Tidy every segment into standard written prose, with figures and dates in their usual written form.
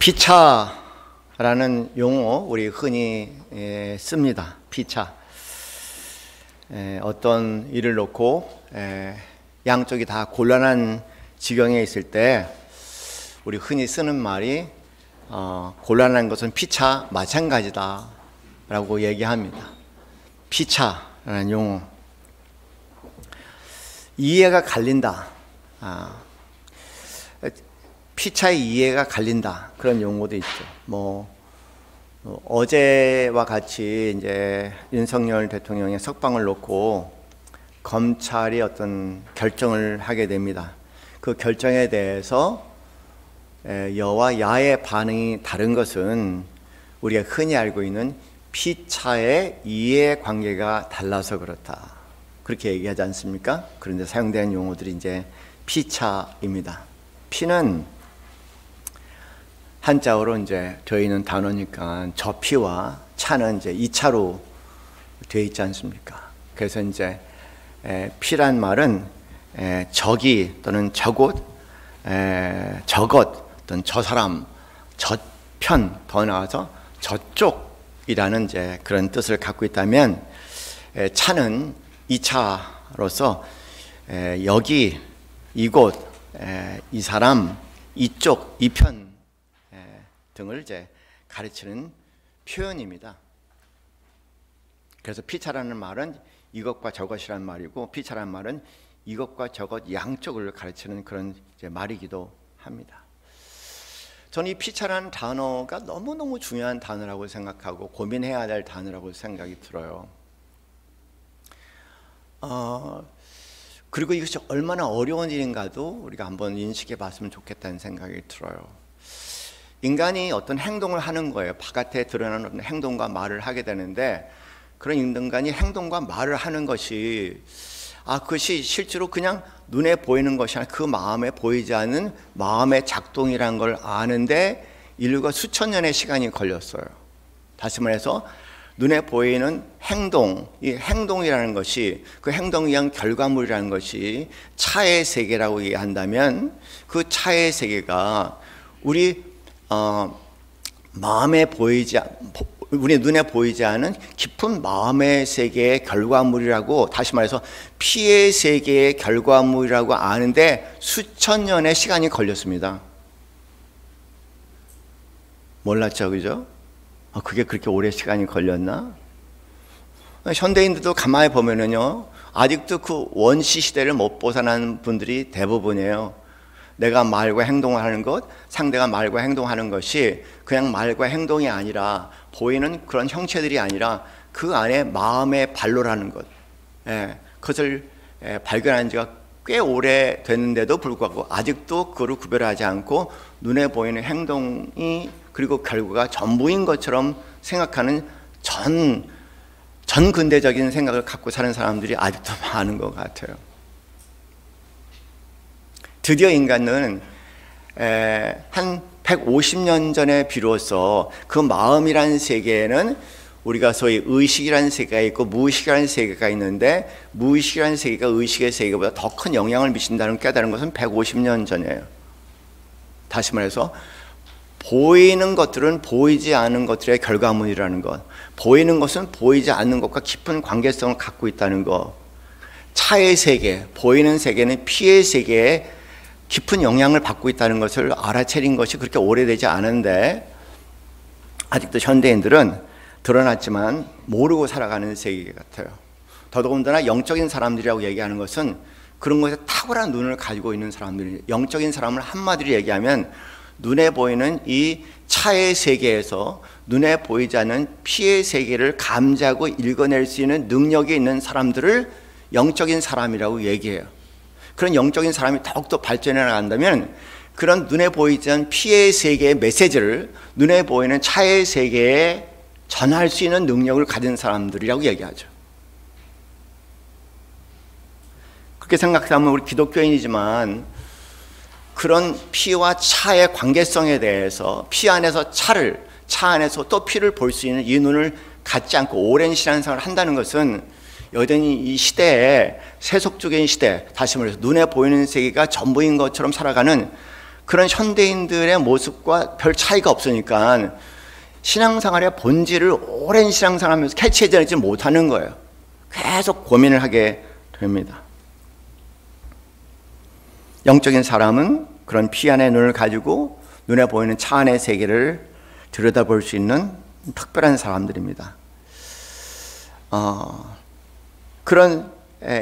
피차라는 용어 우리 흔히 씁니다. 피차. 어떤 일을 놓고 양쪽이 다 곤란한 지경에 있을 때 우리 흔히 쓰는 말이 곤란한 것은 피차 마찬가지다 라고 얘기합니다. 피차라는 용어. 이해가 갈린다. 피차의 이해가 갈린다. 그런 용어도 있죠. 어제와 같이 이제 윤석열 대통령의 석방을 놓고 검찰이 어떤 결정을 하게 됩니다. 그 결정에 대해서 여와 야의 반응이 다른 것은 우리가 흔히 알고 있는 피차의 이해 관계가 달라서 그렇다. 그렇게 얘기하지 않습니까? 그런데 사용되는 용어들이 이제 피차입니다. 피는 한자어로 이제 되어 있는 단어니까 저 피와 차는 이제 2차로 되어 있지 않습니까? 그래서 이제 피란 말은 적이 또는 저곳, 저것 또는 저 사람, 저편, 더 나아가서 저쪽이라는 이제 그런 뜻을 갖고 있다면 차는 2차로서 여기, 이곳, 이 사람, 이쪽, 이편 등을 이제 가르치는 표현입니다. 그래서 피차라는 말은 이것과 저것이라는 말이고, 피차라는 말은 이것과 저것 양쪽을 가르치는 그런 이제 말이기도 합니다. 저는 이 피차라는 단어가 너무너무 중요한 단어라고 생각하고 고민해야 될 단어라고 생각이 들어요. 그리고 이것이 얼마나 어려운 일인가도 우리가 한번 인식해 봤으면 좋겠다는 생각이 들어요. 인간이 어떤 행동을 하는 거예요. 바깥에 드러나는 어떤 행동과 말을 하게 되는데, 그런 인간이 행동과 말을 하는 것이 그것이 실제로 그냥 눈에 보이는 것이 아니라 그 마음에 보이지 않는 마음의 작동이라는 걸 아는데 인류가 수천 년의 시간이 걸렸어요. 다시 말해서 눈에 보이는 행동, 이 행동이라는 것이, 그 행동에 의한 결과물이라는 것이 차의 세계라고 얘기한다면, 그 차의 세계가 우리 마음에 우리 눈에 보이지 않은 깊은 마음의 세계의 결과물이라고, 다시 말해서 피의 세계의 결과물이라고 아는데 수천 년의 시간이 걸렸습니다. 몰랐죠, 그죠? 그게 그렇게 오래 시간이 걸렸나? 현대인들도 가만히 보면은요, 아직도 그 원시 시대를 못 벗어난 분들이 대부분이에요. 내가 말과 행동을 하는 것, 상대가 말과 행동하는 것이 그냥 말과 행동이 아니라, 보이는 그런 형체들이 아니라 그 안에 마음의 발로라는 것, 그것을 발견한 지가 꽤 오래 됐는데도 불구하고 아직도 그거를 구별하지 않고 눈에 보이는 행동이 그리고 결과가 전부인 것처럼 생각하는 전근대적인 생각을 갖고 사는 사람들이 아직도 많은 것 같아요. 드디어 인간은 한 150년 전에 비로소 그 마음이라는 세계에는 우리가 소위 의식이라는 세계가 있고 무의식이라는 세계가 있는데, 무의식이라는 세계가 의식의 세계보다 더 큰 영향을 미친다는 깨달은 것은 150년 전이에요. 다시 말해서 보이는 것들은 보이지 않은 것들의 결과물이라는 것, 보이는 것은 보이지 않는 것과 깊은 관계성을 갖고 있다는 것, 차의 세계, 보이는 세계는 피의 세계에 깊은 영향을 받고 있다는 것을 알아차린 것이 그렇게 오래되지 않은데, 아직도 현대인들은 드러났지만 모르고 살아가는 세계 같아요. 더더군다나 영적인 사람들이라고 얘기하는 것은 그런 것에 탁월한 눈을 가지고 있는 사람들이, 영적인 사람을 한마디로 얘기하면 눈에 보이는 이 차의 세계에서 눈에 보이지 않는 피의 세계를 감지하고 읽어낼 수 있는 능력이 있는 사람들을 영적인 사람이라고 얘기해요. 그런 영적인 사람이 더욱더 발전해 나간다면 그런 눈에 보이지 않는 피의 세계의 메시지를 눈에 보이는 차의 세계에 전할 수 있는 능력을 가진 사람들이라고 얘기하죠. 그렇게 생각하면 우리 기독교인이지만 그런 피와 차의 관계성에 대해서, 피 안에서 차를, 차 안에서 또 피를 볼 수 있는 이 눈을 갖지 않고 오랜 신앙생활을 한다는 것은 여전히 이 시대에 세속적인 시대, 다시 말해서 눈에 보이는 세계가 전부인 것처럼 살아가는 그런 현대인들의 모습과 별 차이가 없으니까 신앙생활의 본질을 오랜 신앙생활하면서 캐치해내지 못하는 거예요. 계속 고민을 하게 됩니다. 영적인 사람은 그런 피 안의 눈을 가지고 눈에 보이는 차 안의 세계를 들여다볼 수 있는 특별한 사람들입니다. 그런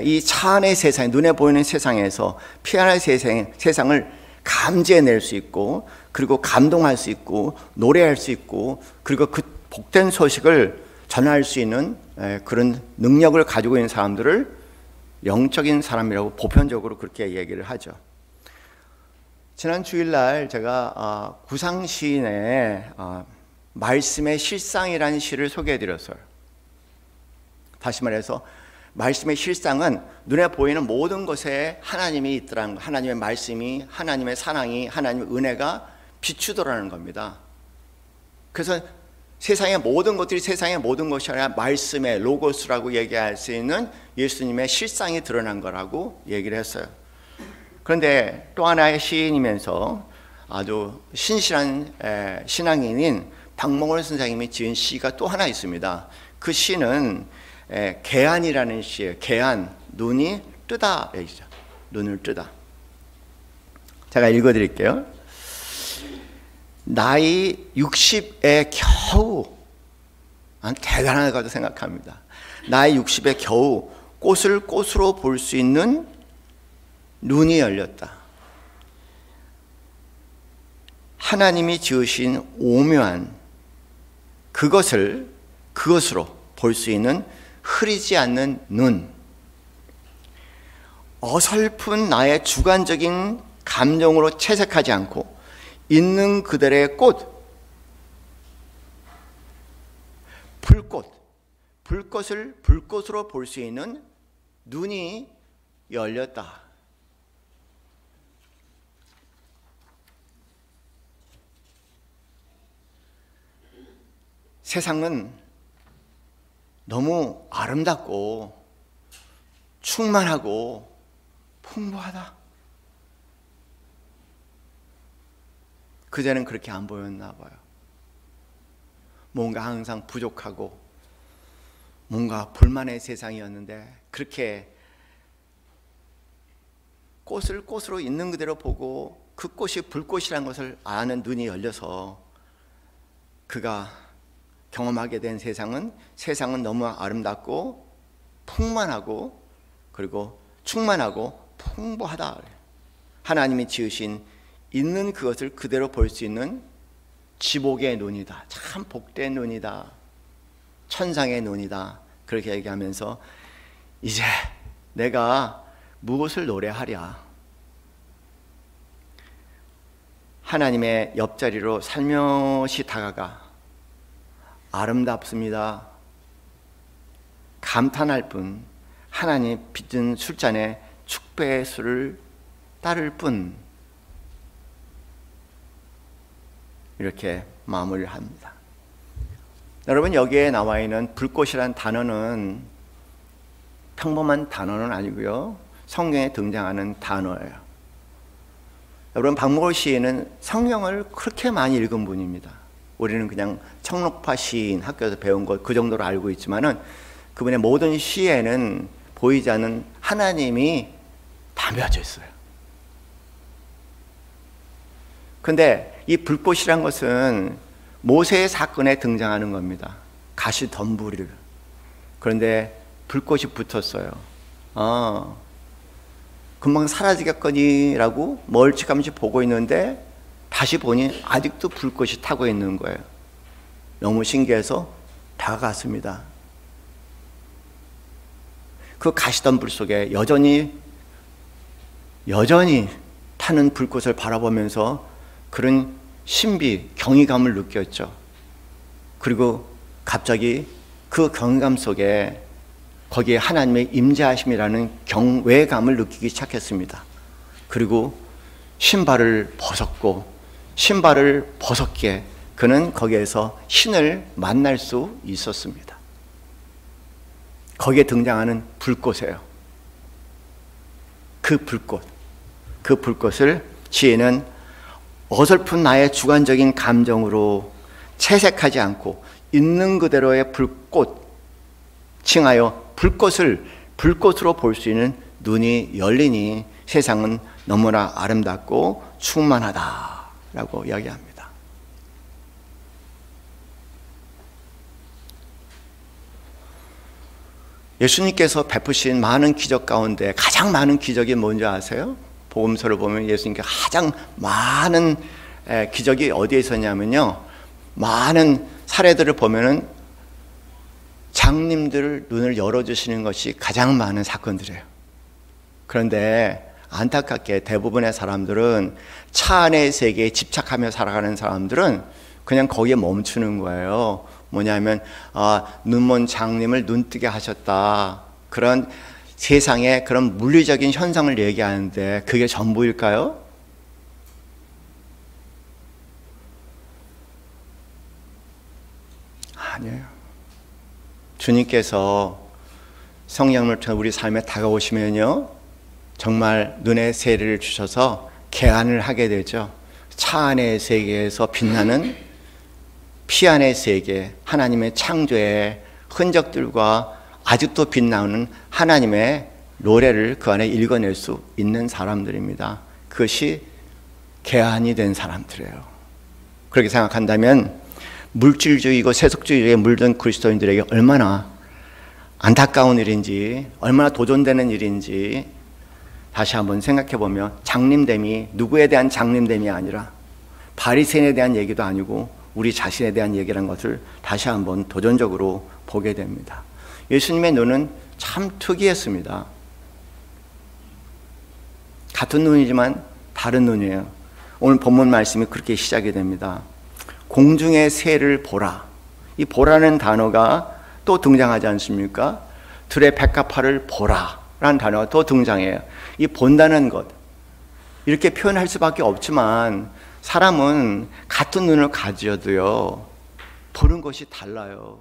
이 차 안의 세상, 눈에 보이는 세상에서 피 안의 세상을 감지해낼 수 있고, 그리고 감동할 수 있고, 노래할 수 있고, 그리고 그 복된 소식을 전할 수 있는 그런 능력을 가지고 있는 사람들을 영적인 사람이라고 보편적으로 그렇게 얘기를 하죠. 지난 주일날 제가 구상 시인의 말씀의 실상이라는 시를 소개해드렸어요. 다시 말해서 말씀의 실상은 눈에 보이는 모든 것에 하나님이 있더라는 거, 하나님의 말씀이, 하나님의 사랑이, 하나님의 은혜가 비추더라는 겁니다. 그래서 세상의 모든 것들이 세상의 모든 것이 아니라 말씀의 로고스라고 얘기할 수 있는 예수님의 실상이 드러난 거라고 얘기를 했어요. 그런데 또 하나의 시인이면서 아주 신실한 신앙인인 박몽월 선생님이 지은 시가 또 하나 있습니다. 그 시는 개안이라는 시예요. 개안, 눈이 뜨다 얘기죠. 눈을 뜨다. 제가 읽어드릴게요. 나이 60에 겨우, 대단하다고 생각합니다. 나이 60에 겨우 꽃을 꽃으로 볼 수 있는 눈이 열렸다. 하나님이 지으신 오묘한 그것으로 볼 수 있는 흐리지 않는 눈. 어설픈 나의 주관적인 감정으로 채색하지 않고 있는 그대로의 불꽃을 불꽃으로 볼 수 있는 눈이 열렸다. 세상은 너무 아름답고 충만하고 풍부하다. 그전엔 그렇게 안 보였나 봐요. 뭔가 항상 부족하고 뭔가 불만의 세상이었는데, 그렇게 꽃을 꽃으로 있는 그대로 보고 그 꽃이 불꽃이라는 것을 아는 눈이 열려서 그가 경험하게 된 세상은 너무 아름답고 풍만하고 그리고 충만하고 풍부하다. 하나님이 지으신 있는 그것을 그대로 볼 수 있는 지복의 눈이다. 참 복된 눈이다. 천상의 눈이다. 그렇게 얘기하면서 이제 내가 무엇을 노래하랴. 하나님의 옆자리로 살며시 다가가 아름답습니다. 감탄할 뿐, 하나님 빚은 술잔에 축배의 술을 따를 뿐, 이렇게 마무리를 합니다. 여러분, 여기에 나와 있는 불꽃이라는 단어는 평범한 단어는 아니고요, 성경에 등장하는 단어예요. 여러분, 박목월 시인은 성경을 그렇게 많이 읽은 분입니다. 우리는 그냥 청록파 시인 학교에서 배운 것 그 정도로 알고 있지만은 그분의 모든 시에는 보이지 않는 하나님이 담겨져 있어요. 근데 이 불꽃이란 것은 모세의 사건에 등장하는 겁니다. 가시덤불을. 그런데 불꽃이 붙었어요. 금방 사라지겠거니라고 멀찌감치 보고 있는데 다시 보니 아직도 불꽃이 타고 있는 거예요. 너무 신기해서 다가갔습니다. 그 가시덤불 속에 여전히 타는 불꽃을 바라보면서 그런 신비, 경이감을 느꼈죠. 그리고 갑자기 그 경이감 속에 거기에 하나님의 임재하심이라는 경외감을 느끼기 시작했습니다. 그리고 신발을 벗었기에 그는 거기에서 신을 만날 수 있었습니다. 거기에 등장하는 불꽃이에요. 그 불꽃을 시인은 어설픈 나의 주관적인 감정으로 채색하지 않고 있는 그대로의 불꽃, 칭하여 불꽃으로 볼 수 있는 눈이 열리니 세상은 너무나 아름답고 충만하다라고 이야기합니다. 예수님께서 베푸신 많은 기적 가운데 가장 많은 기적이 뭔지 아세요? 복음서를 보면 예수님께서 가장 많은 기적이 어디에 있었냐면요, 많은 사례들을 보면은 장님들 눈을 열어주시는 것이 가장 많은 사건들이에요. 그런데 안타깝게 대부분의 사람들은 차 안의 세계에 집착하며 살아가는 사람들은 그냥 거기에 멈추는 거예요. 뭐냐면 눈먼 장님을 눈뜨게 하셨다, 그런 세상의 그런 물리적인 현상을 얘기하는데 그게 전부일까요? 아니에요. 주님께서 성령을 통해 우리 삶에 다가오시면요, 정말 눈의 세례를 주셔서 개안을 하게 되죠. 차 안의 세계에서 빛나는 피 안의 세계, 하나님의 창조의 흔적들과 아직도 빛나는 하나님의 노래를 그 안에 읽어낼 수 있는 사람들입니다. 그것이 개안이 된 사람들이에요. 그렇게 생각한다면 물질주의고 세속주의에 물든 그리스도인들에게 얼마나 안타까운 일인지, 얼마나 도전되는 일인지 다시 한번 생각해 보면, 장림됨이 누구에 대한 장림됨이 아니라 바리새인에 대한 얘기도 아니고 우리 자신에 대한 얘기라는 것을 다시 한번 도전적으로 보게 됩니다. 예수님의 눈은 참 특이했습니다. 같은 눈이지만 다른 눈이에요. 오늘 본문 말씀이 그렇게 시작이 됩니다. 공중의 새를 보라. 이 보라는 단어가 또 등장하지 않습니까? 들의 백합화를 보라 라는 단어가 또 등장해요. 이 본다는 것, 이렇게 표현할 수밖에 없지만 사람은 같은 눈을 가지어도요, 보는 것이 달라요.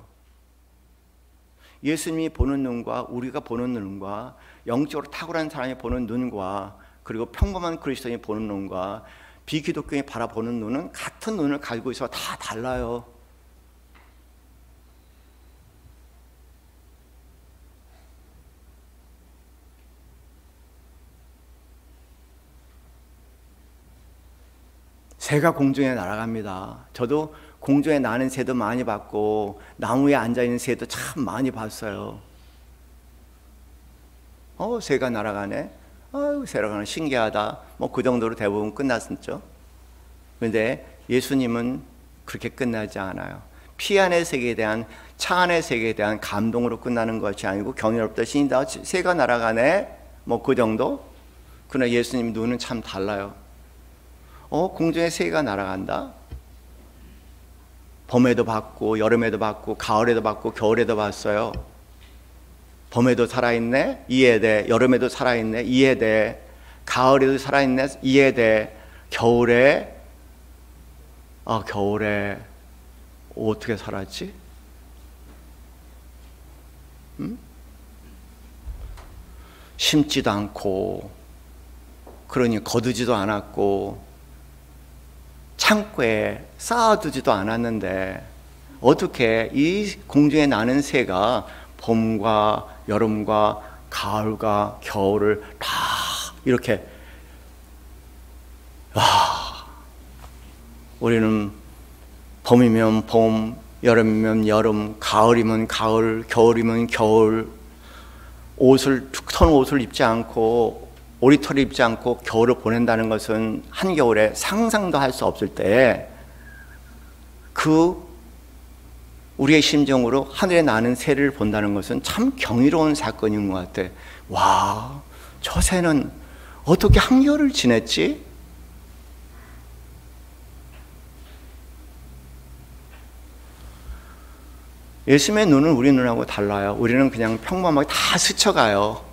예수님이 보는 눈과 우리가 보는 눈과, 영적으로 탁월한 사람이 보는 눈과, 그리고 평범한 그리스도인이 보는 눈과 비기독교인이 바라보는 눈은 같은 눈을 가지고 있어 다 달라요. 새가 공중에 날아갑니다. 저도 공중에 나는 새도 많이 봤고 나무에 앉아있는 새도 참 많이 봤어요. 새가 날아가네. 새가 가네. 신기하다. 뭐 그 정도로 대부분 끝났었죠. 그런데 예수님은 그렇게 끝나지 않아요. 피 안의 세계에 대한, 차 안의 세계에 대한 감동으로 끝나는 것이 아니고 경이롭다, 신이다, 새가 날아가네, 뭐 그 정도. 그러나 예수님 눈은 참 달라요. 공중에 새가 날아간다. 봄에도 봤고 여름에도 봤고 가을에도 봤고 겨울에도 봤어요. 봄에도 살아있네, 이해돼. 여름에도 살아있네, 이해돼. 가을에도 살아있네, 이해돼. 겨울에 어떻게 살았지? 심지도 않고, 그러니 거두지도 않았고, 창고에 쌓아두지도 않았는데 어떻게 이 공중에 나는 새가 봄과 여름과 가을과 겨울을 다 이렇게, 우리는 봄이면 봄, 여름이면 여름, 가을이면 가을, 겨울이면 겨울, 두터운 옷을 입지 않고 오리털을 입지 않고 겨울을 보낸다는 것은 한겨울에 상상도 할 수 없을 때 우리의 심정으로 하늘에 나는 새를 본다는 것은 참 경이로운 사건인 것 같아. 와, 저 새는 어떻게 한겨울을 지냈지? 예수님의 눈은 우리 눈하고 달라요. 우리는 그냥 평범하게 다 스쳐가요.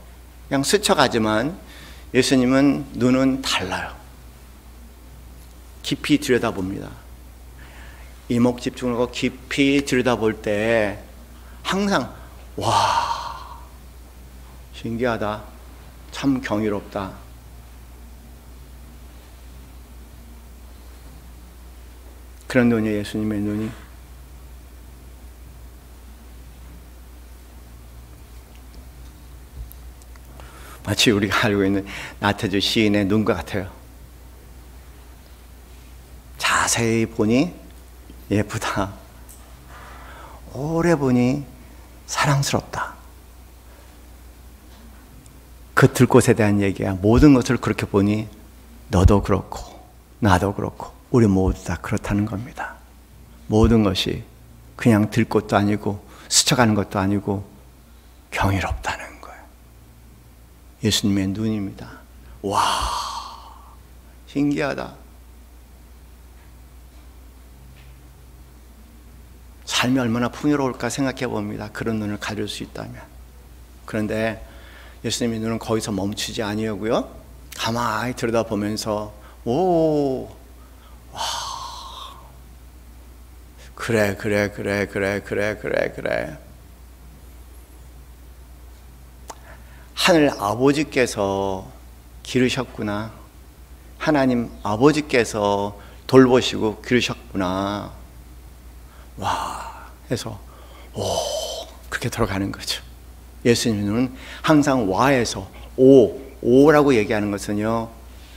그냥 스쳐가지만 예수님은 눈은 달라요. 깊이 들여다봅니다. 이목 집중을 하고 깊이 들여다볼 때 항상 와, 신기하다, 참 경이롭다. 그런 눈이에요, 예수님의 눈이. 마치 우리가 알고 있는 나태주 시인의 눈과 같아요. 자세히 보니 예쁘다. 오래 보니 사랑스럽다. 그 들꽃에 대한 얘기야. 모든 것을 그렇게 보니 너도 그렇고 나도 그렇고 우리 모두 다 그렇다는 겁니다. 모든 것이 그냥 들꽃도 아니고 스쳐가는 것도 아니고 경이롭다는 거예요. 예수님의 눈입니다. 와, 신기하다. 삶이 얼마나 풍요로울까 생각해 봅니다. 그런 눈을 가질 수 있다면. 그런데 예수님의 눈은 거기서 멈추지 아니하고요, 가만히 들여다보면서 오, 와, 그래. 하늘 아버지께서 기르셨구나. 하나님 아버지께서 돌보시고 기르셨구나. 와, 해서 오, 그렇게 들어가는 거죠. 예수님의 눈은 항상 와에서 오라고 얘기하는 것은요,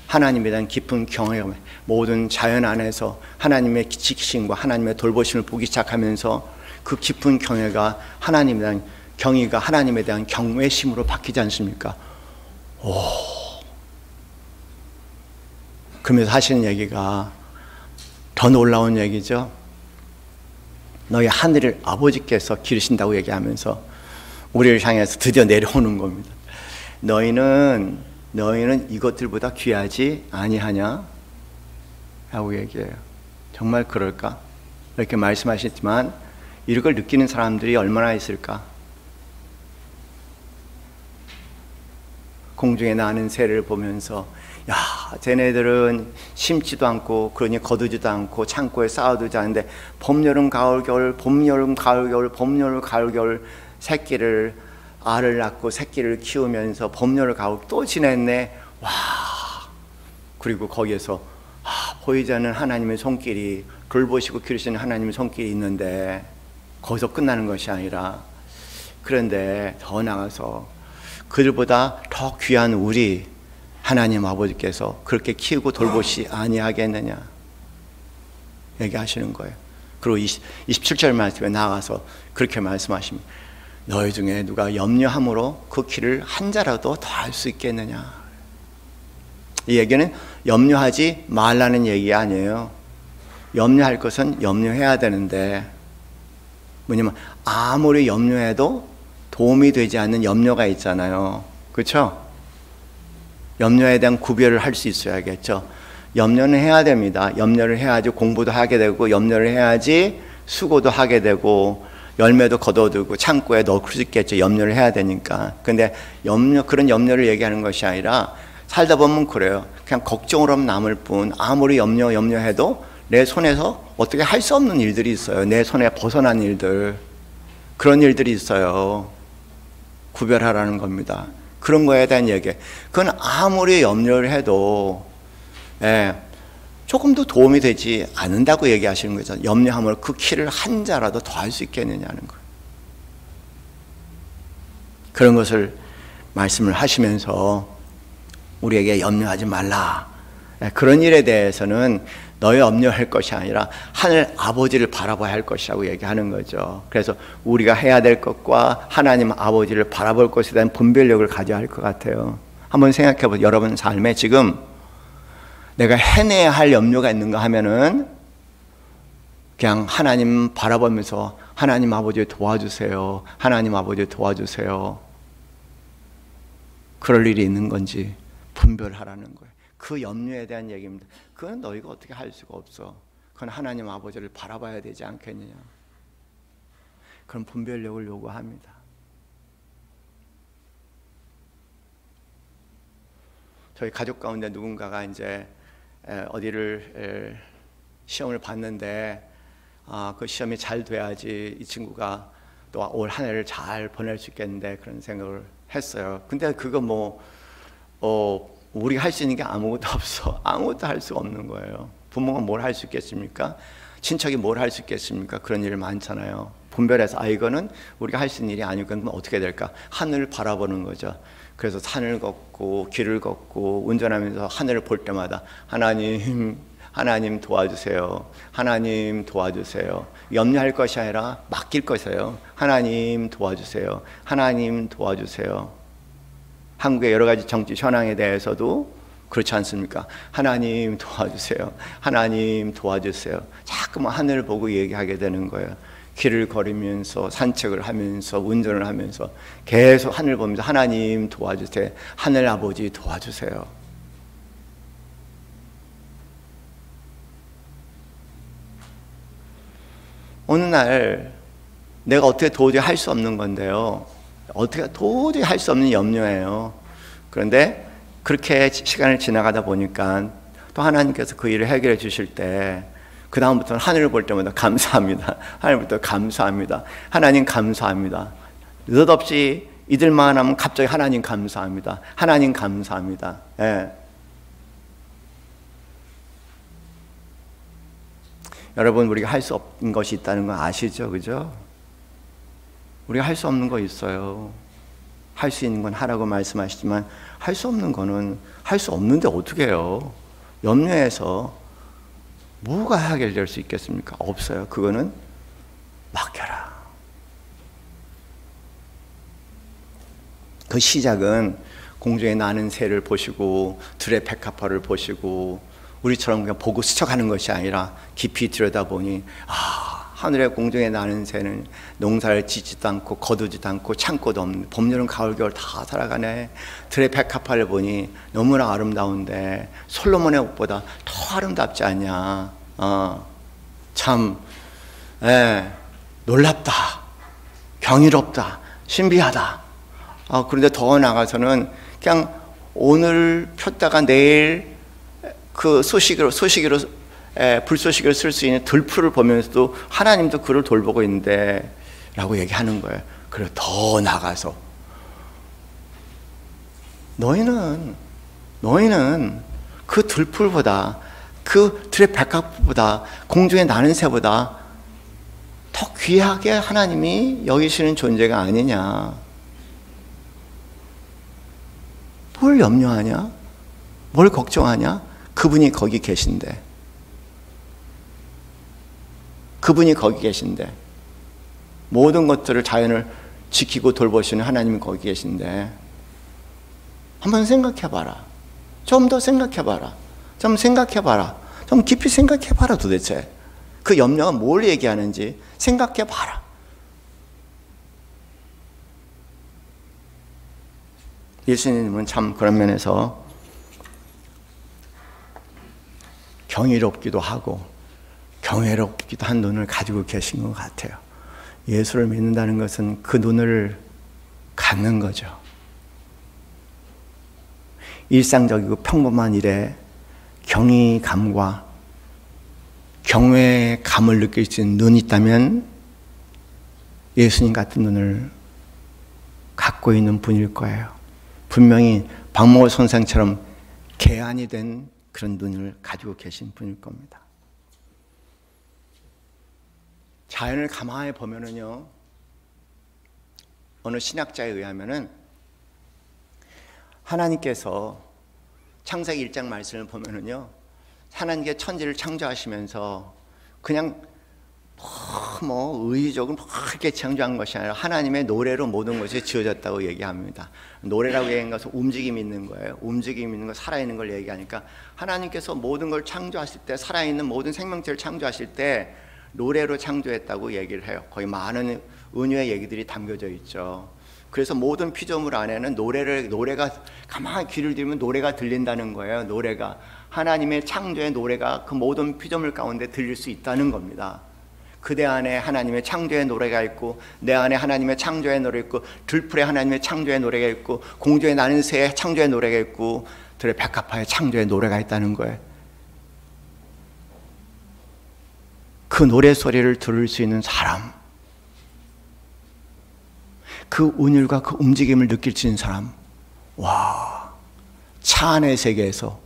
하나님에 대한 깊은 경외감, 모든 자연 안에서 하나님의 지키심과 하나님의 돌보심을 보기 시작하면서 그 깊은 경외가 하나님에 대한 경의가 하나님에 대한 경외심으로 바뀌지 않습니까? 오. 그러면서 하시는 얘기가 더 놀라운 얘기죠. 너희 하늘을 아버지께서 기르신다고 얘기하면서 우리를 향해서 드디어 내려오는 겁니다. 너희는 이것들보다 귀하지 아니하냐? 라고 얘기해요. 정말 그럴까? 이렇게 말씀하셨지만 이걸 느끼는 사람들이 얼마나 있을까? 공중에 나는 새를 보면서 야, 쟤네들은 심지도 않고 그러니 거두지도 않고 창고에 쌓아두지 않는데 봄, 여름, 가을, 겨울, 봄, 여름, 가을, 겨울, 봄, 여름, 가을, 겨울 알을 낳고 새끼를 키우면서 봄, 여름, 가을 또 지냈네. 와, 그리고 거기에서 보이지 않는 하나님의 손길이, 돌보시고 기르시는 하나님의 손길이 있는데 거기서 끝나는 것이 아니라, 그런데 더 나아가서 그들보다 더 귀한 우리 하나님 아버지께서 그렇게 키우고 돌보시 아니하겠느냐 얘기하시는 거예요. 그리고 27절 말씀에 나아가서 그렇게 말씀하십니다. 너희 중에 누가 염려함으로 그 길을 한 자라도 더 할 수 있겠느냐. 이 얘기는 염려하지 말라는 얘기 아니에요. 염려할 것은 염려해야 되는데, 뭐냐면 아무리 염려해도 도움이 되지 않는 염려가 있잖아요. 그렇죠? 염려에 대한 구별을 할 수 있어야겠죠. 염려는 해야 됩니다. 염려를 해야지 공부도 하게 되고, 염려를 해야지 수고도 하게 되고, 열매도 거둬들고 창고에 넣을 수 있겠죠. 염려를 해야 되니까. 근데 그런 염려를 얘기하는 것이 아니라, 살다 보면 그래요. 그냥 걱정으로 남을 뿐, 아무리 염려해도 내 손에서 어떻게 할 수 없는 일들이 있어요. 내 손에 벗어난 일들, 그런 일들이 있어요. 구별하라는 겁니다. 그런 거에 대한 얘기. 그건 아무리 염려를 해도 조금도 도움이 되지 않는다고 얘기하시는 거죠. 염려함으로 그 키를 한 자라도 더 할 수 있겠느냐는 거예요. 그런 것을 말씀을 하시면서 우리에게 염려하지 말라. 그런 일에 대해서는 너희 염려할 것이 아니라 하늘 아버지를 바라봐야 할 것이라고 얘기하는 거죠. 그래서 우리가 해야 될 것과 하나님 아버지를 바라볼 것에 대한 분별력을 가져야 할 것 같아요. 한번 생각해 보세요. 여러분 삶에 지금 내가 해내야 할 염려가 있는가 하면은 그냥 하나님 바라보면서 하나님 아버지 도와주세요. 하나님 아버지 도와주세요. 그럴 일이 있는 건지 분별하라는 거예요. 그 염려에 대한 얘기입니다. 그건 너희가 어떻게 할 수가 없어. 그건 하나님 아버지를 바라봐야 되지 않겠느냐. 그런 분별력을 요구합니다. 저희 가족 가운데 누군가가 이제 어디를 시험을 봤는데 그 시험이 잘 돼야지 이 친구가 또 올 한 해를 잘 보낼 수 있겠는데 그런 생각을 했어요. 근데 그거 우리가 할 수 있는 게 아무것도 없어. 아무것도 할 수가 없는 거예요. 부모가 뭘 할 수 있겠습니까? 친척이 뭘 할 수 있겠습니까? 그런 일 많잖아요. 분별해서 이거는 우리가 할 수 있는 일이 아니고 그럼 어떻게 될까? 하늘을 바라보는 거죠. 그래서 산을 걷고 길을 걷고 운전하면서 하늘을 볼 때마다 하나님 도와주세요. 하나님 도와주세요. 염려할 것이 아니라 맡길 것이에요. 하나님 도와주세요. 하나님 도와주세요. 한국의 여러 가지 정치 현황에 대해서도 그렇지 않습니까? 하나님 도와주세요. 하나님 도와주세요. 자꾸만 하늘을 보고 얘기하게 되는 거예요. 길을 걸으면서 산책을 하면서 운전을 하면서 계속 하늘 보면서 하나님 도와주세요. 하늘 아버지 도와주세요. 어느 날 내가 어떻게 도저히 할 수 없는 건데요. 어떻게 도저히 할 수 없는 염려예요. 그런데 그렇게 시간을 지나가다 보니까 또 하나님께서 그 일을 해결해 주실 때 그 다음부터는 하늘을 볼 때마다 감사합니다. 하늘부터 감사합니다. 하나님 감사합니다. 느닷없이 이들만 하면 갑자기 하나님 감사합니다. 하나님 감사합니다. 예. 여러분, 우리가 할 수 없는 것이 있다는 건 아시죠? 그죠? 우리가 할 수 없는 거 있어요. 할 수 있는 건 하라고 말씀하시지만 할 수 없는 거는 할 수 없는데 어떻게 해요? 염려해서 뭐가 해결될 수 있겠습니까? 없어요. 그거는 맡겨라. 그 시작은 공중에 나는 새를 보시고 들의 백합화를 보시고 우리처럼 그냥 보고 스쳐가는 것이 아니라 깊이 들여다보니 하늘의 공중에 나는 새는 농사를 짓지도 않고 거두지도 않고 창고도 없는 봄, 여름, 가을, 겨울 다 살아가네. 들의 백합화를 보니 너무나 아름다운데 솔로몬의 옷보다 더 아름답지 않냐. 참 놀랍다. 경이롭다. 신비하다. 그런데 더 나가서는 그냥 오늘 폈다가 내일 그 소시기로 불쏘시개를 쓸 수 있는 들풀을 보면서도 하나님도 그를 돌보고 있는데 라고 얘기하는 거예요. 그리고 더 나가서 너희는 그 들풀보다 그 들의 백합보다 공중에 나는 새보다 더 귀하게 하나님이 여기시는 존재가 아니냐. 뭘 염려하냐? 뭘 걱정하냐? 그분이 거기 계신데. 그분이 거기 계신데 모든 것들을 자연을 지키고 돌보시는 하나님이 거기 계신데 한번 생각해봐라. 좀 더 생각해봐라. 좀 생각해봐라. 좀 깊이 생각해봐라. 도대체 그 염려가 뭘 얘기하는지 생각해봐라. 예수님은 참 그런 면에서 경이롭기도 하고 경외롭기도 한 눈을 가지고 계신 것 같아요. 예수를 믿는다는 것은 그 눈을 갖는 거죠. 일상적이고 평범한 일에 경이감과 경외감을 느낄 수 있는 눈이 있다면 예수님 같은 눈을 갖고 있는 분일 거예요. 분명히 박목월 선생처럼 개안이 된 그런 눈을 가지고 계신 분일 겁니다. 자연을 가만히 보면은요, 어느 신학자에 의하면은 하나님께서 창세기 1장 말씀을 보면은요, 하나님께 천지를 창조하시면서 그냥 의의적으로 이렇게 창조한 것이 아니라 하나님의 노래로 모든 것이 지어졌다고 얘기합니다. 노래라고 얘기한 것은 움직임이 있는 거예요. 움직임이 있는 거, 살아있는 걸 얘기하니까 하나님께서 모든 걸 창조하실 때, 살아있는 모든 생명체를 창조하실 때 노래로 창조했다고 얘기를 해요. 거기 많은 은유의 얘기들이 담겨져 있죠. 그래서 모든 피조물 안에는 노래가 가만히 귀를 들으면 노래가 들린다는 거예요. 노래가 하나님의 창조의 노래가 그 모든 피조물 가운데 들릴 수 있다는 겁니다. 그대 안에 하나님의 창조의 노래가 있고 내 안에 하나님의 창조의 노래가 있고 들풀에 하나님의 창조의 노래가 있고 공중에 나는 새의 창조의 노래가 있고 들의 백합화의 창조의 노래가 있다는 거예요. 그 노래소리를 들을 수 있는 사람, 그 운율과 그 움직임을 느낄 수 있는 사람, 와, 차 안의 세계에서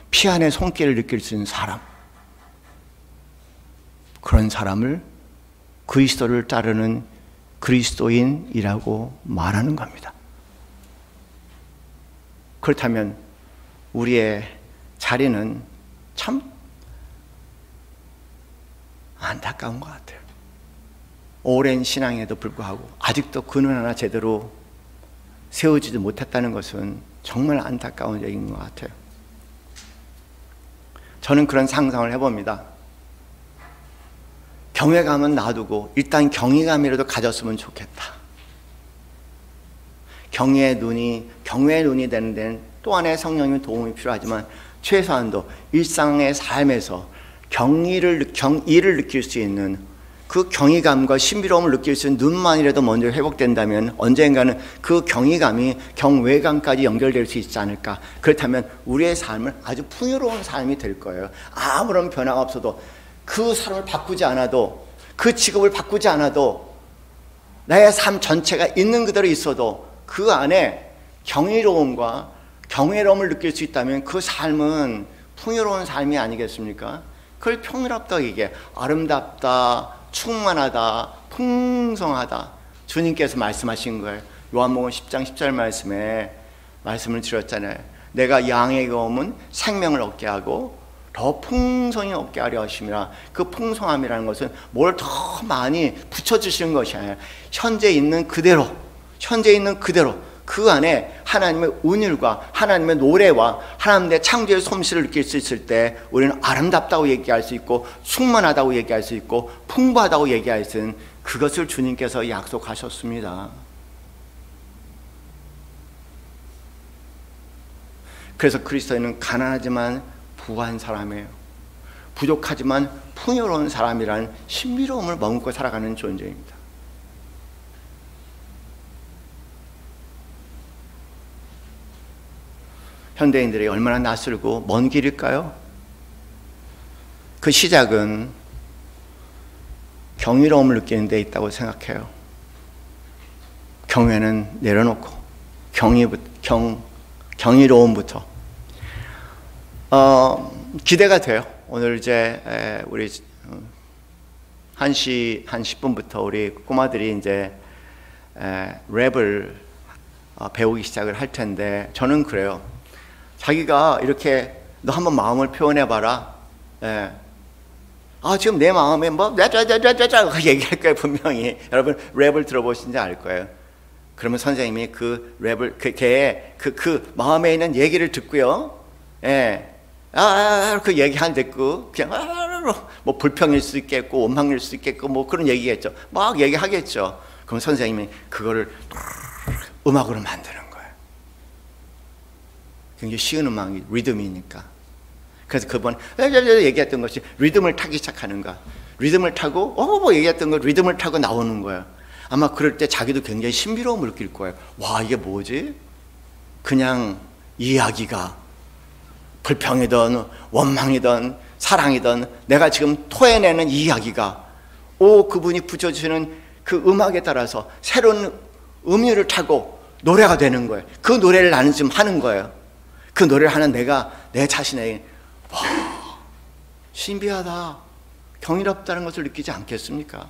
피 안의 손길을 느낄 수 있는 사람, 그런 사람을 그리스도를 따르는 그리스도인이라고 말하는 겁니다. 그렇다면 우리의 자리는 참 안타까운 것 같아요. 오랜 신앙에도 불구하고 아직도 근원 하나 제대로 세우지도 못했다는 것은 정말 안타까운 얘기인 것 같아요. 저는 그런 상상을 해봅니다. 경외감은 놔두고 일단 경외감이라도 가졌으면 좋겠다. 경외의 눈이 되는 데는 또 하나의 성령의 도움이 필요하지만 최소한도 일상의 삶에서 경의를 느낄 수 있는 그 경외감과 신비로움을 느낄 수 있는 눈만이라도 먼저 회복된다면 언젠가는 그 경외감이 경외감까지 연결될 수 있지 않을까. 그렇다면 우리의 삶은 아주 풍요로운 삶이 될 거예요. 아무런 변화가 없어도, 그 삶을 바꾸지 않아도, 그 직업을 바꾸지 않아도, 나의 삶 전체가 있는 그대로 있어도 그 안에 경이로움과 경외로움을 느낄 수 있다면 그 삶은 풍요로운 삶이 아니겠습니까? 그걸 평화롭다고 얘기해. 아름답다, 충만하다, 풍성하다. 주님께서 말씀하신 거예요. 요한복음 10장 10절 말씀을 드렸잖아요. 내가 양에게 오면 생명을 얻게 하고 더 풍성히 얻게 하려 하심이라. 그 풍성함이라는 것은 뭘 더 많이 붙여주시는 것이 아니라 현재 있는 그대로 그 안에 하나님의 은율과 하나님의 노래와 하나님의 창조의 솜씨를 느낄 수 있을 때 우리는 아름답다고 얘기할 수 있고 충만하다고 얘기할 수 있고 풍부하다고 얘기할 수 있는 그것을 주님께서 약속하셨습니다. 그래서 그리스도인은 가난하지만 부한 사람이에요. 부족하지만 풍요로운 사람이라는 신비로움을 머금고 살아가는 존재입니다. 현대인들이 얼마나 낯설고 먼 길일까요? 그 시작은 경이로움을 느끼는 데 있다고 생각해요. 경외는 내려놓고 경이로움부터 기대가 돼요. 오늘 이제 우리 1시 한 10분부터 우리 꼬마들이 이제 랩을 배우기 시작을 할 텐데 저는 그래요. 자기가 이렇게 너 한번 마음을 표현해봐라. 예. 지금 내 마음에 뭐 얘기할 거예요 분명히. 여러분 랩을 들어보신지 알 거예요. 그러면 선생님이 그 랩을 걔의 그 마음에 있는 얘기를 듣고요. 예. 그 얘기 한 듣고 그냥 뭐 불평일 수 있겠고 원망일 수 있겠고 뭐 그런 얘기겠죠. 막 얘기하겠죠. 그럼 선생님이 그거를 음악으로 만드는 거예요. 굉장히 쉬운 음악이 리듬이니까. 그래서 그번 얘기했던 것이 리듬을 타기 시작하는 거야. 리듬을 타고 뭐 얘기했던 거 리듬을 타고 나오는 거예요. 아마 그럴 때 자기도 굉장히 신비로움을 느낄 거예요. 와, 이게 뭐지? 그냥 이야기가 불평이든 원망이든 사랑이든 내가 지금 토해내는 이야기가 그분이 붙여주시는 그 음악에 따라서 새로운 음유를 타고 노래가 되는 거예요. 그 노래를 나는 지금 하는 거예요. 그 노래를 하는 내가 내 자신에게 신비하다, 경이롭다는 것을 느끼지 않겠습니까?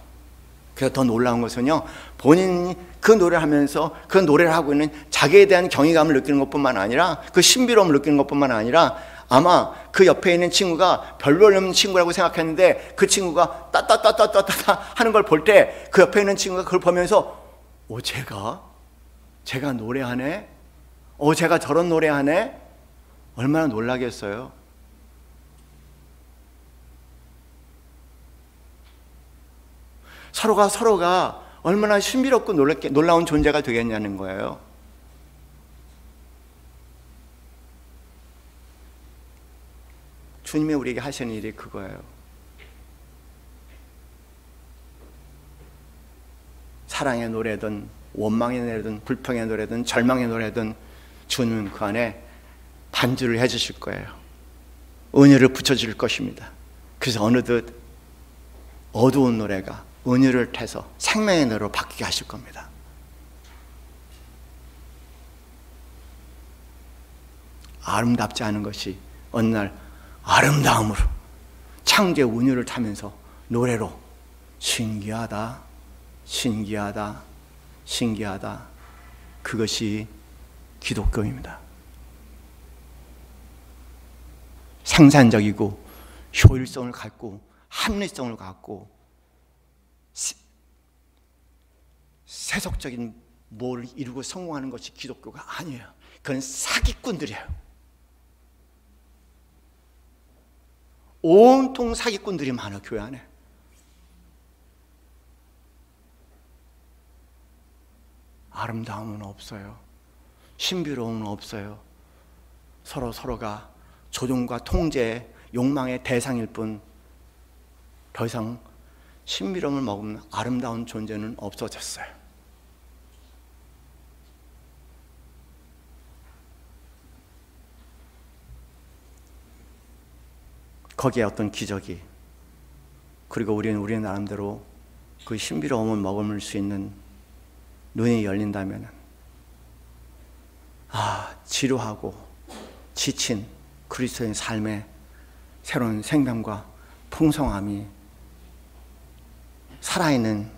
그래서 더 놀라운 것은요, 본인이 그 노래를 하면서 그 노래를 하고 있는 자기에 대한 경이감을 느끼는 것뿐만 아니라 그 신비로움을 느끼는 것뿐만 아니라 아마 그 옆에 있는 친구가 별별 없는 친구라고 생각했는데 그 친구가 따따따따따따 하는 걸 볼 때 그 옆에 있는 친구가 그걸 보면서 제가 노래하네? 제가 저런 노래하네? 얼마나 놀라겠어요? 서로가 얼마나 신비롭고 놀라운 존재가 되겠냐는 거예요. 주님이 우리에게 하시는 일이 그거예요. 사랑의 노래든 원망의 노래든 불평의 노래든 절망의 노래든 주님은 그 안에 반주를 해주실 거예요. 은혜를 붙여줄 것입니다. 그래서 어느덧 어두운 노래가 은혜를 타서 생명의 노래로 바뀌게 하실 겁니다. 아름답지 않은 것이 어느 날 아름다움으로 창조의 은혜를 타면서 노래로 신기하다, 신기하다, 신기하다. 그것이 기독교입니다. 생산적이고 효율성을 갖고 합리성을 갖고 세속적인 뭘 이루고 성공하는 것이 기독교가 아니에요. 그건 사기꾼들이에요. 온통 사기꾼들이 많아, 교회 안에. 아름다움은 없어요. 신비로움은 없어요. 서로가 조종과 통제, 욕망의 대상일 뿐 더 이상 신비로움을 머금는 아름다운 존재는 없어졌어요. 거기에 어떤 기적이, 그리고 우리는 나름대로 그 신비로움을 머금을 수 있는 눈이 열린다면, 지루하고 지친 그리스도인 삶의 새로운 생명과 풍성함이, 살아있는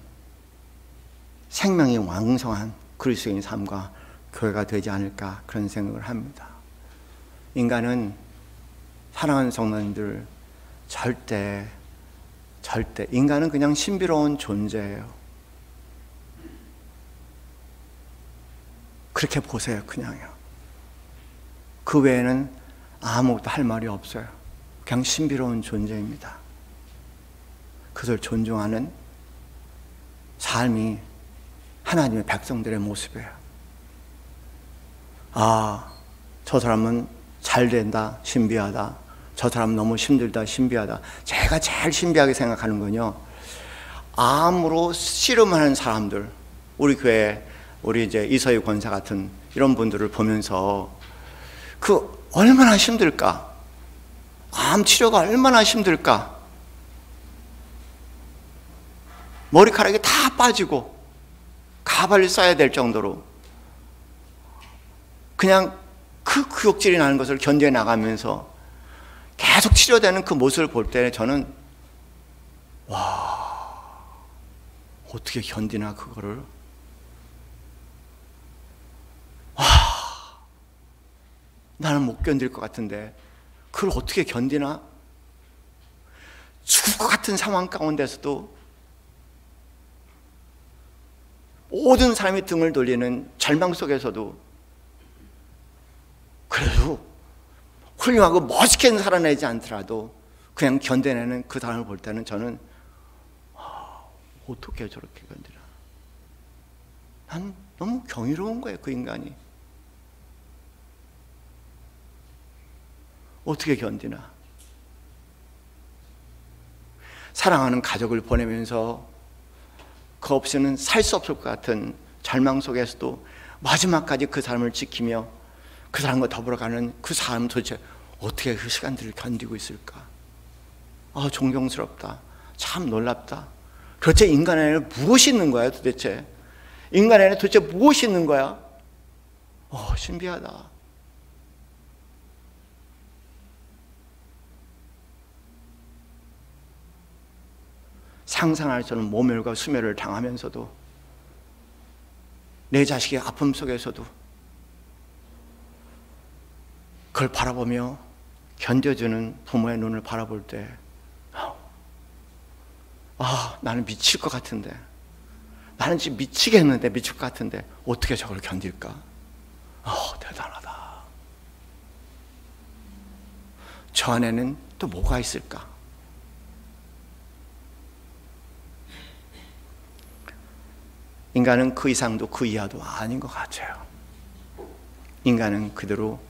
생명이 왕성한 그리스도인 삶과 교회가 되지 않을까, 그런 생각을 합니다. 인간은, 사랑하는 성도님들, 절대 인간은 그냥 신비로운 존재예요. 그렇게 보세요. 그냥요. 그 외에는 아무것도 할 말이 없어요. 그냥 신비로운 존재입니다. 그것을 존중하는 삶이 하나님의 백성들의 모습이에요. 저 사람은 잘 된다, 신비하다. 저 사람 너무 힘들다, 신비하다. 제가 제일 신비하게 생각하는 건요, 암으로 씨름하는 사람들, 우리 교회, 우리 이제 이서희 권사 같은 이런 분들을 보면서 그 얼마나 힘들까? 암 치료가 얼마나 힘들까? 머리카락이 다 빠지고 가발을 써야 될 정도로 그냥 그 구역질이 나는 것을 견뎌 나가면서 계속 치료되는 그 모습을 볼 때 저는, 어떻게 견디나 그거를. 나는 못 견딜 것 같은데 그걸 어떻게 견디나? 죽을 것 같은 상황 가운데서도 모든 사람이 등을 돌리는 절망 속에서도 그래도 훌륭하고 멋있게 살아내지 않더라도 그냥 견뎌내는 그 사람을 볼 때는 저는 어떻게 저렇게 견디나? 난 너무 경이로운 거예요. 그 인간이 어떻게 견디나? 사랑하는 가족을 보내면서 그 없이는 살 수 없을 것 같은 절망 속에서도 마지막까지 그 사람을 지키며 그 사람과 더불어가는 그 사람은 도대체 어떻게 그 시간들을 견디고 있을까? 존경스럽다. 참 놀랍다. 도대체 인간 안에는 무엇이 있는 거야 도대체? 인간 안에 도대체 무엇이 있는 거야? 신비하다. 상상할 수 없는 모멸과 수멸을 당하면서도 내 자식의 아픔 속에서도 그걸 바라보며 견뎌주는 부모의 눈을 바라볼 때 나는 미칠 것 같은데, 나는 지금 미치겠는데, 미칠 것 같은데 어떻게 저걸 견딜까? 대단하다. 저 안에는 또 뭐가 있을까? 인간은 그 이상도 그 이하도 아닌 것 같아요. 인간은 그대로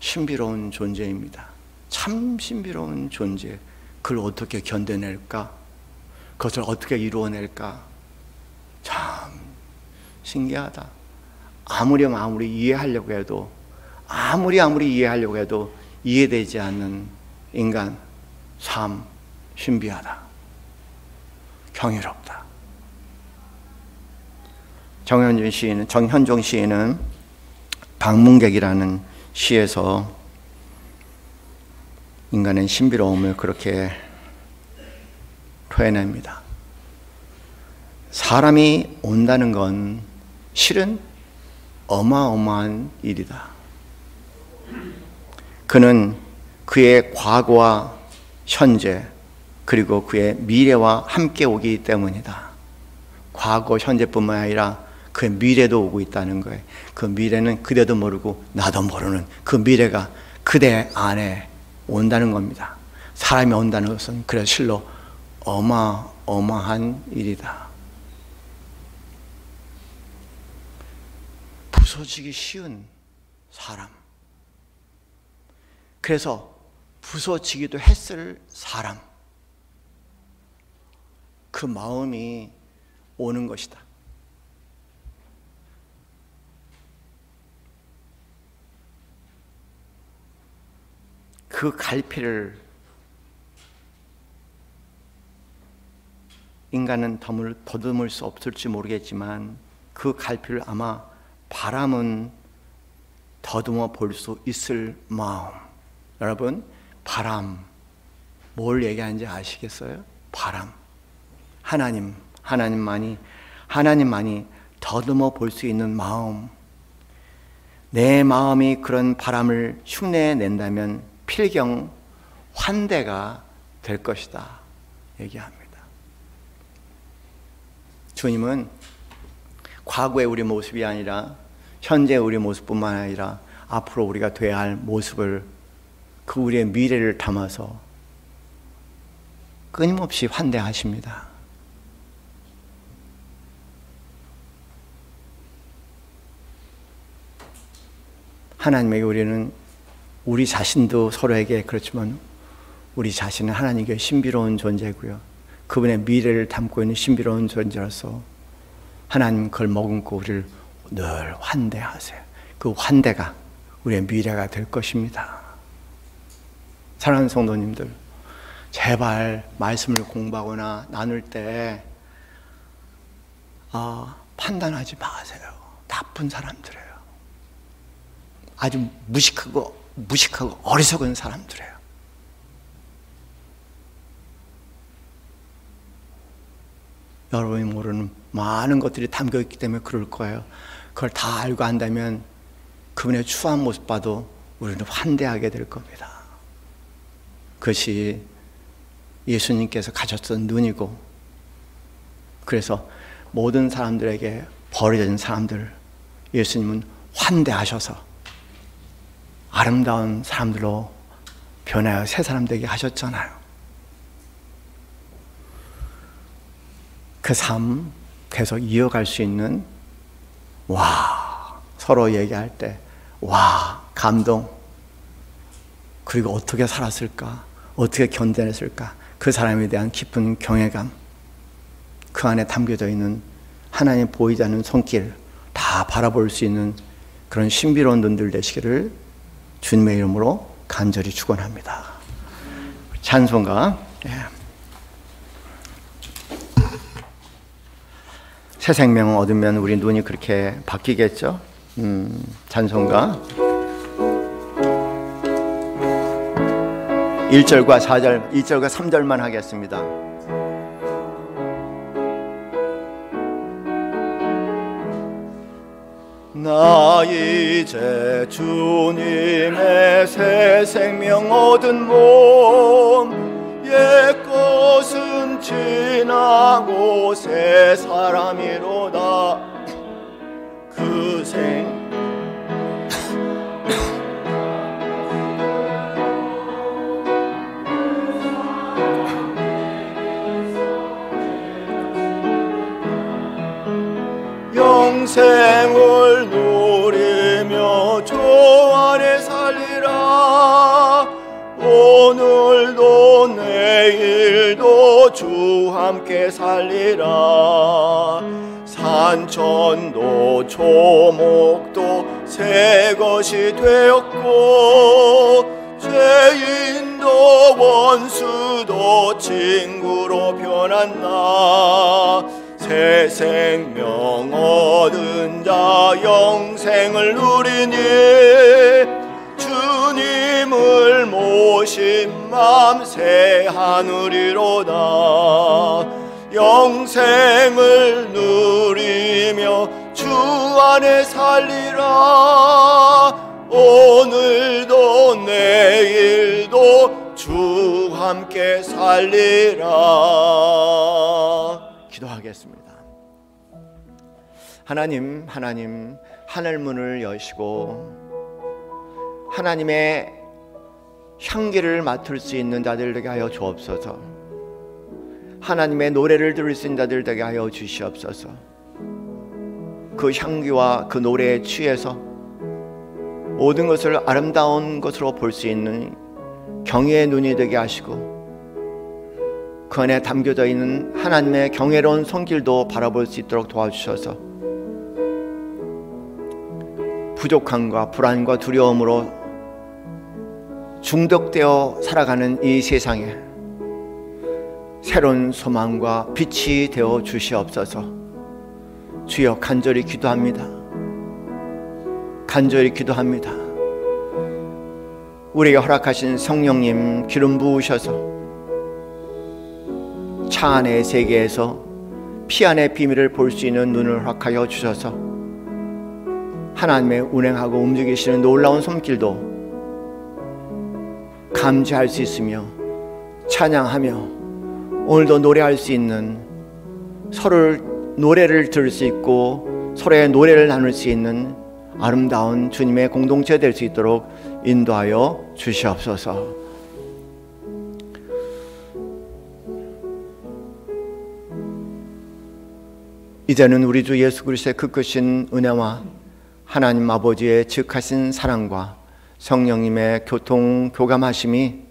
신비로운 존재입니다. 참 신비로운 존재. 그걸 어떻게 견뎌낼까? 그것을 어떻게 이루어낼까? 참 신기하다. 아무리 이해하려고 해도, 아무리 이해하려고 해도 이해되지 않는 인간 참 신비하다. 경이롭다. 정현종 시인은 방문객이라는 시에서 인간의 신비로움을 그렇게 표현합니다. 사람이 온다는 건 실은 어마어마한 일이다. 그는 그의 과거와 현재 그리고 그의 미래와 함께 오기 때문이다. 과거, 현재뿐만 아니라 그 미래도 오고 있다는 거예요. 그 미래는 그대도 모르고 나도 모르는 그 미래가 그대 안에 온다는 겁니다. 사람이 온다는 것은 그래서 실로 어마어마한 일이다. 부서지기 쉬운 사람, 그래서 부서지기도 했을 사람, 그 마음이 오는 것이다. 그 갈피를 인간은 더듬을 수 없을지 모르겠지만 그 갈피를 아마 바람은 더듬어 볼 수 있을 마음. 여러분, 바람 뭘 얘기하는지 아시겠어요? 바람. 하나님만이 더듬어 볼 수 있는 마음. 내 마음이 그런 바람을 흉내낸다면 필경 환대가 될 것이다 얘기합니다. 주님은 과거의 우리 모습이 아니라 현재 우리 모습뿐만 아니라 앞으로 우리가 돼야 할 모습을, 그 우리의 미래를 담아서 끊임없이 환대하십니다. 하나님에게 우리는 우리 자신도 서로에게 그렇지만 우리 자신은 하나님께 신비로운 존재고요. 그분의 미래를 담고 있는 신비로운 존재로서 하나님 그걸 머금고 우리를 늘 환대하세요. 그 환대가 우리의 미래가 될 것입니다. 사랑하는 성도님들, 제발 말씀을 공부하거나 나눌 때 판단하지 마세요. 나쁜 사람들이에요. 아주 무식하고 어리석은 사람들이에요. 여러분이 모르는 많은 것들이 담겨있기 때문에 그럴 거예요. 그걸 다 알고 한다면 그분의 추한 모습 봐도 우리는 환대하게 될 겁니다. 그것이 예수님께서 가졌던 눈이고, 그래서 모든 사람들에게 버려진 사람들 예수님은 환대하셔서 아름다운 사람들로 변하여 새 사람 되게 하셨잖아요. 그 삶 계속 이어갈 수 있는, 서로 얘기할 때 감동, 그리고 어떻게 살았을까, 어떻게 견뎌냈을까, 그 사람에 대한 깊은 경외감, 그 안에 담겨져 있는 하나님 보이지 않는 손길 다 바라볼 수 있는 그런 신비로운 눈들 되시기를 주님의 이름으로 간절히 축원합니다. 찬송가. 새 생명을 얻으면 우리 눈이 그렇게 바뀌겠죠? 찬송가 1절과 4절, 2절과 3절만 하겠습니다. 나 이제 주님의 새 생명 얻은 몸, 옛 것은 지나고 새 사람이로다. 그 영생을 누리며 주 안에 살리라. 오늘도 내일도 주 함께 살리라. 산천도 초목도 새 것이 되었고, 죄인도 원수도 친구로 변한다. 새 생명 얻은 자 영생을 누리니, 주님을 모신 맘새 하늘이로다. 영생을 누리며 주 안에 살리라. 오늘도 내일도 주 함께 살리라. 기도하겠습니다. 하나님, 하늘 문을 여시고 하나님의 향기를 맡을 수 있는 자들 되게 하여 주옵소서. 하나님의 노래를 들을 수 있는 자들 되게 하여 주시옵소서. 그 향기와 그 노래에 취해서 모든 것을 아름다운 것으로 볼 수 있는 경외의 눈이 되게 하시고 그 안에 담겨져 있는 하나님의 경외로운 손길도 바라볼 수 있도록 도와주셔서 부족함과 불안과 두려움으로 중독되어 살아가는 이 세상에 새로운 소망과 빛이 되어 주시옵소서. 주여, 간절히 기도합니다. 간절히 기도합니다. 우리에게 허락하신 성령님 기름 부으셔서 차 안의 세계에서 피 안의 비밀을 볼 수 있는 눈을 허락하여 주셔서 하나님의 운행하고 움직이시는 놀라운 손길도 감지할 수 있으며 찬양하며 오늘도 노래할 수 있는, 서로를 노래를 들을 수 있고 서로의 노래를 나눌 수 있는 아름다운 주님의 공동체 될 수 있도록 인도하여 주시옵소서. 이제는 우리 주 예수 그리스도의 그 크신 은혜와 하나님 아버지의 즉하신 사랑과 성령님의 교통교감하심이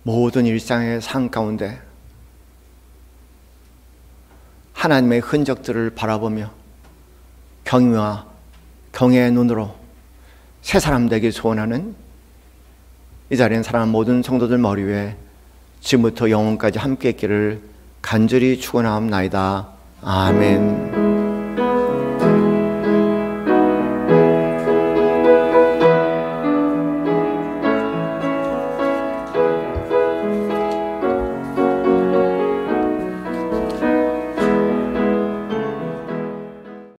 모든 일상의 삶 가운데 하나님의 흔적들을 바라보며 경외와 경외의 눈으로 새 사람 되길 소원하는 이 자리에 사랑하는 모든 성도들 머리 위에 지금부터 영원까지 함께 있기를 간절히 축원하옵나이다. 아멘.